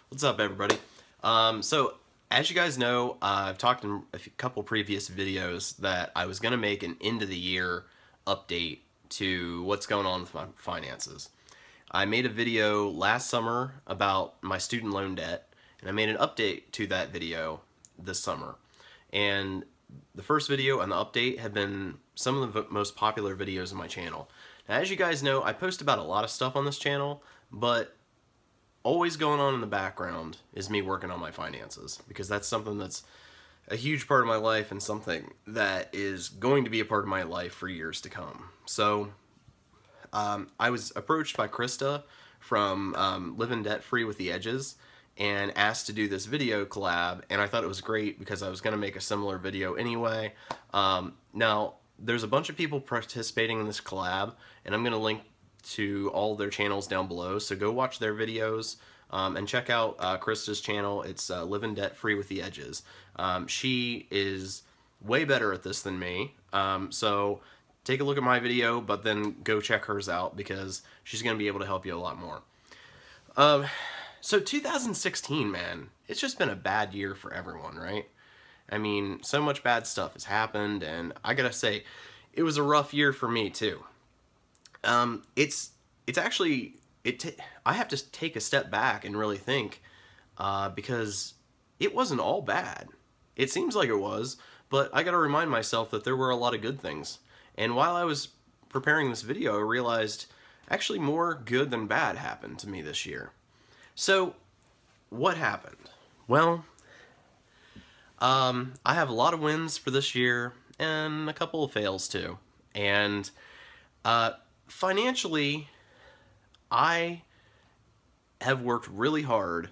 What's up, everybody? So, as you guys know, I've talked in couple previous videos that I was going to make an end-of-the-year update to what's going on with my finances. I made a video last summer about my student loan debt, and I made an update to that video this summer. And the first video and the update have been some of the most popular videos on my channel. Now, as you guys know, I post about a lot of stuff on this channel, but always going on in the background is me working on my finances, because that's something that's a huge part of my life and something that is going to be a part of my life for years to come. So I was approached by Krista from Living Debt Free with the Edges and asked to do this video collab, and I thought it was great because I was going to make a similar video anyway. Now, there's a bunch of people participating in this collab, and I'm going to link to all their channels down below, so go watch their videos and check out Krista's channel. It's Living Debt Free with the Edges. She is way better at this than me, so take a look at my video, but then go check hers out because she's going to be able to help you a lot more. So 2016, man, it's just been a bad year for everyone, right? I mean, so much bad stuff has happened, and I gotta say, it was a rough year for me too. It's actually, I have to take a step back and really think, because it wasn't all bad. It seems like it was, but I gotta remind myself that there were a lot of good things. And while I was preparing this video, I realized actually more good than bad happened to me this year. So, what happened? Well, I have a lot of wins for this year, and a couple of fails too. And, financially, I have worked really hard,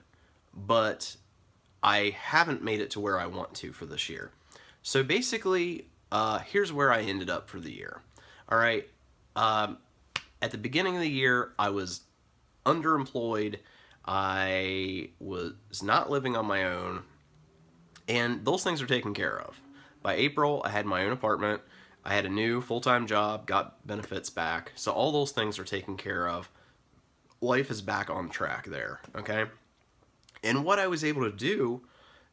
but I haven't made it to where I want to for this year. So basically, here's where I ended up for the year. Alright, at the beginning of the year, I was underemployed, I was not living on my own, and those things are taken care of. By April, I had my own apartment, I had a new full-time job, got benefits back, so all those things are taken care of. Life is back on track there, okay? And what I was able to do,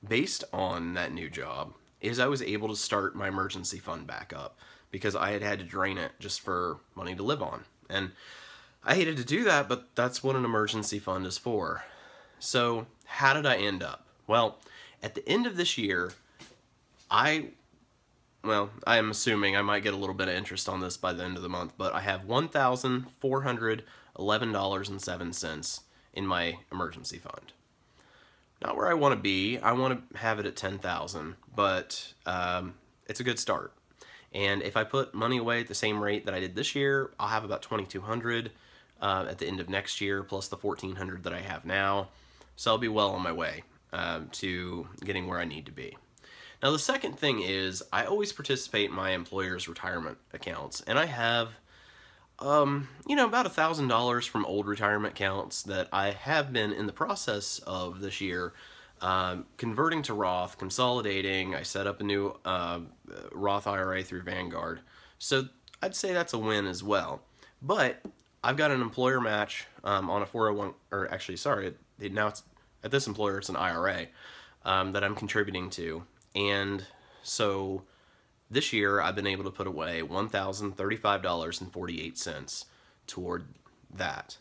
based on that new job, is I was able to start my emergency fund back up, because I had to drain it just for money to live on. And I hated to do that, but that's what an emergency fund is for. So, how did I end up? Well, at the end of this year, I am assuming I might get a little bit of interest on this by the end of the month, but I have $1,411.07 in my emergency fund. Not where I want to be. I want to have it at $10,000, but it's a good start. And if I put money away at the same rate that I did this year, I'll have about $2,200 at the end of next year, plus the $1,400 that I have now. So I'll be well on my way to getting where I need to be. Now, the second thing is, I always participate in my employer's retirement accounts, and I have, about $1,000 from old retirement accounts that I have been in the process of this year converting to Roth, consolidating. I set up a new Roth IRA through Vanguard, so I'd say that's a win as well. But I've got an employer match on a 401, or actually, sorry, now it's at this employer, it's an IRA that I'm contributing to. And so this year I've been able to put away $1,035.48 toward that.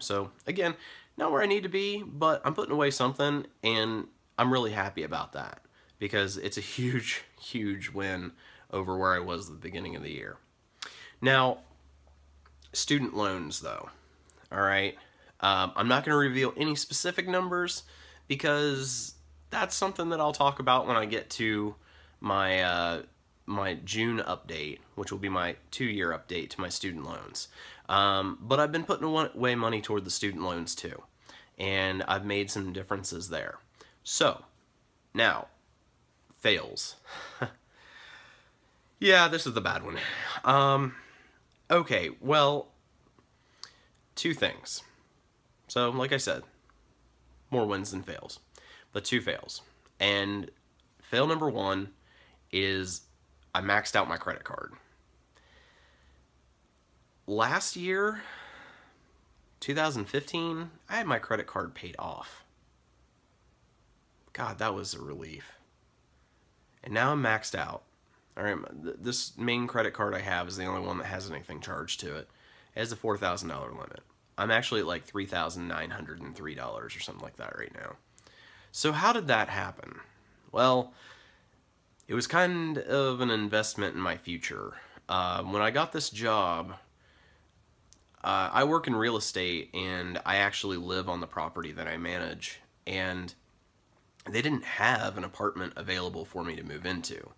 So again, not where I need to be, but I'm putting away something, and I'm really happy about that because it's a huge, huge win over where I was at the beginning of the year. Now, student loans though, all right? I'm not going to reveal any specific numbers because that's something that I'll talk about when I get to my my June update, which will be my 2-year update to my student loans. But I've been putting away money toward the student loans too, and I've made some differences there. So, now, fails. Yeah, this is the bad one. Okay, well, 2 things. So, like I said, more wins than fails. But 2 fails. And fail number 1 is I maxed out my credit card. Last year, 2015, I had my credit card paid off. God, that was a relief. And now I'm maxed out. All right, this main credit card I have is the only one that has anything charged to it. It has a $4,000 limit. I'm actually at like $3,903 or something like that right now. So how did that happen? Well, it was kind of an investment in my future. When I got this job, I work in real estate, and I actually live on the property that I manage, and they didn't have an apartment available for me to move into.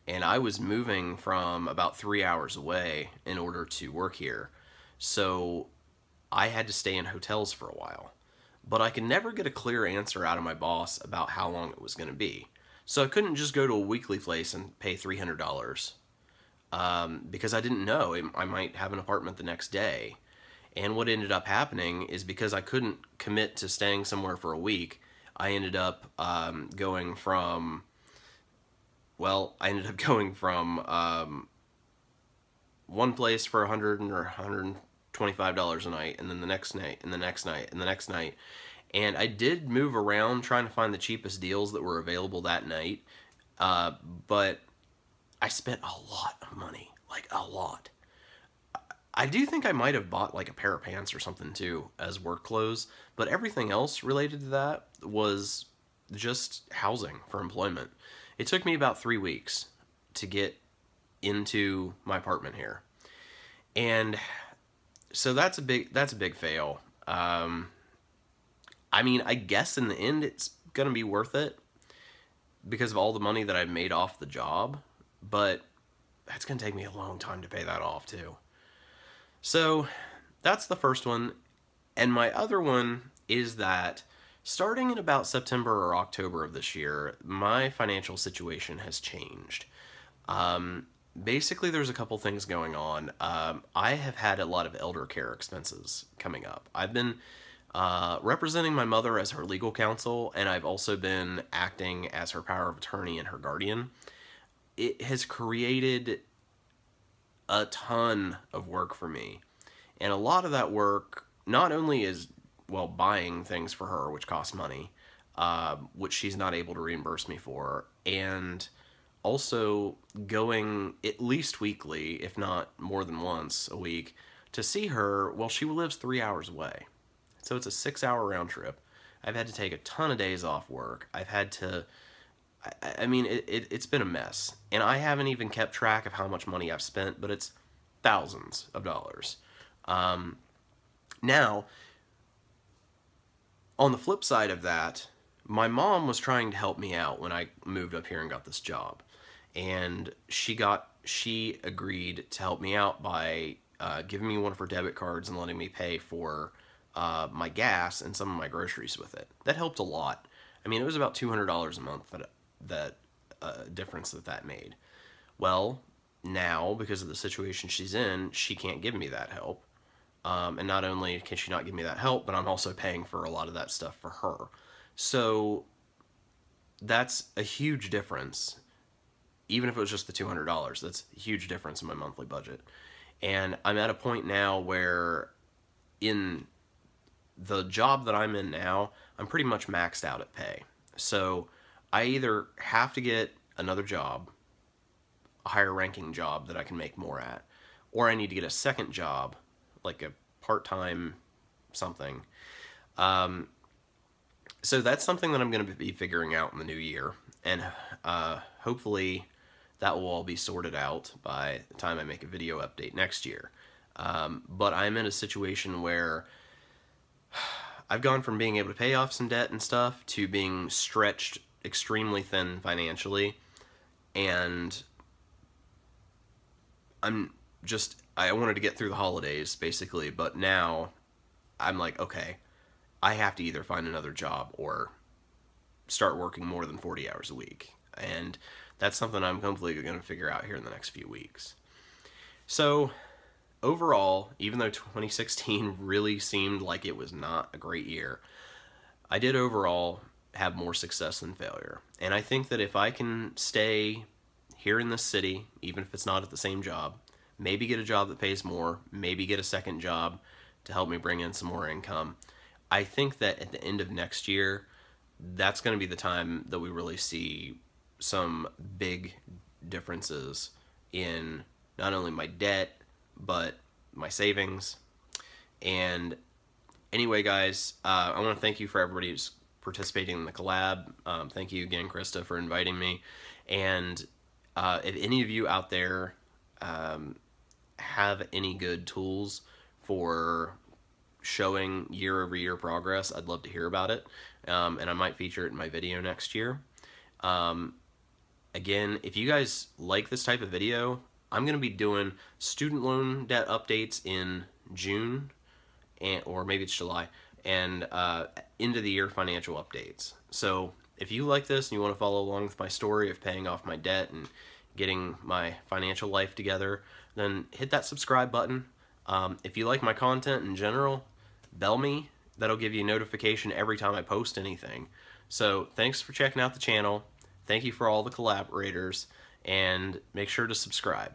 And I was moving from about 3 hours away in order to work here. So I had to stay in hotels for a while. But I could never get a clear answer out of my boss about how long it was going to be. So I couldn't just go to a weekly place and pay $300 because I didn't know. I might have an apartment the next day. And what ended up happening is because I couldn't commit to staying somewhere for a week, I ended up going from, one place for $100 or $125 a night, and then the next night, and the next night, and the next night. And I did move around trying to find the cheapest deals that were available that night, but I spent a lot of money, like a lot. I do think I might have bought like a pair of pants or something too as work clothes, but everything else related to that was just housing for employment. It took me about 3 weeks to get into my apartment here. And so that's a big fail. I mean, I guess in the end it's going to be worth it because of all the money that I've made off the job, but that's going to take me a long time to pay that off too. So that's the first one. And my other one is that starting in about September or October of this year, my financial situation has changed. Basically, there's a couple things going on. I have had a lot of elder care expenses coming up. I've been representing my mother as her legal counsel, and I've also been acting as her power of attorney and her guardian. It has created a ton of work for me. And a lot of that work not only is, well, buying things for her, which costs money, which she's not able to reimburse me for, and also going at least weekly, if not more than once a week, to see her. Well, she lives 3 hours away. So it's a 6-hour round trip. I've had to take a ton of days off work. I've had to, I mean, it's been a mess. And I haven't even kept track of how much money I've spent, but it's thousands of dollars. Now, on the flip side of that, my mom was trying to help me out when I moved up here and got this job. And she agreed to help me out by giving me one of her debit cards and letting me pay for my gas and some of my groceries with it. That helped a lot. I mean, it was about $200 a month that difference that made. Well, now, because of the situation she's in, she can't give me that help. And not only can she not give me that help, but I'm also paying for a lot of that stuff for her. So that's a huge difference. Even if it was just the $200, that's a huge difference in my monthly budget. And I'm at a point now where in the job that I'm in now, I'm pretty much maxed out at pay. So I either have to get another job, a higher ranking job that I can make more at, or I need to get a second job, like a part-time something. So that's something that I'm going to be figuring out in the new year, and hopefully that will all be sorted out by the time I make a video update next year. But I'm in a situation where I've gone from being able to pay off some debt and stuff to being stretched extremely thin financially, and I wanted to get through the holidays, basically, but now I'm like, okay, I have to either find another job or start working more than 40 hours a week. And that's something I'm completely going to figure out here in the next few weeks. So overall, even though 2016 really seemed like it was not a great year, I did overall have more success than failure. And I think that if I can stay here in this city, even if it's not at the same job, maybe get a job that pays more, maybe get a second job to help me bring in some more income, I think that at the end of next year, that's going to be the time that we really see some big differences in not only my debt, but my savings. And anyway, guys, I want to thank you for everybody who's participating in the collab. Thank you again, Krista, for inviting me. And if any of you out there have any good tools for showing year-over-year progress, I'd love to hear about it. And I might feature it in my video next year. Again, if you guys like this type of video, I'm going to be doing student loan debt updates in June, or maybe it's July, and end of the year financial updates. So if you like this and you want to follow along with my story of paying off my debt and getting my financial life together, then hit that subscribe button. If you like my content in general, bell me. That'll give you a notification every time I post anything. So thanks for checking out the channel. Thank you for all the collaborators, and make sure to subscribe.